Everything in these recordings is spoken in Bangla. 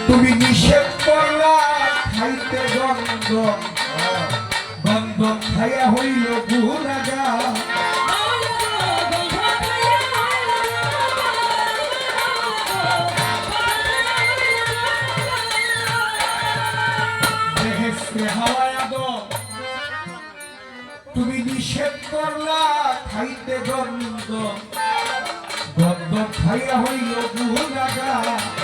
তুমি নিষেধ করলা খাইতে গন্ধ গন্ধ খাইয়া হইল গুনাহগার তুমি নিষেধ করলা খাইতে গন্ধ গন্ধ খাইয়া হইল গুনাহগার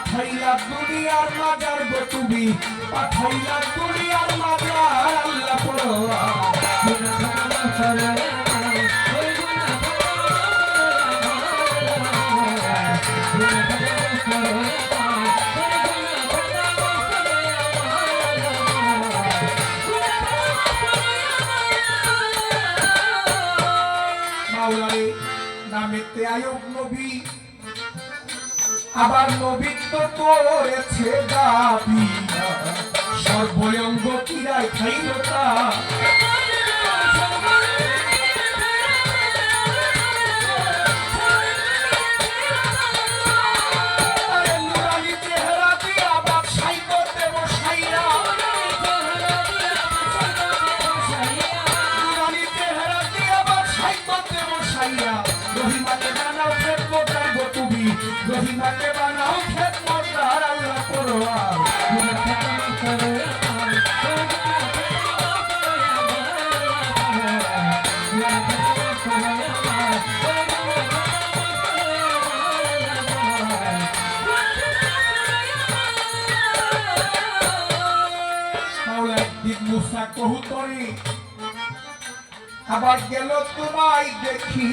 পাঠাইলা দুনিয়ার মাজার গো তুমি পাঠাইলা দুনিয়ার মাজার আল্লাহ পড়া মাওলারে নামেতে আয়ুব নবী আবার নবীত্ব করেছে দাবি সর্বঙ্গ কিরায় খাইল তা রহিমাকে বানাও খেদমতগার আল্লাহ পরওয়ার মাওলা একদিন মুসা কহুতরি আবার গেল তোমায় দেখি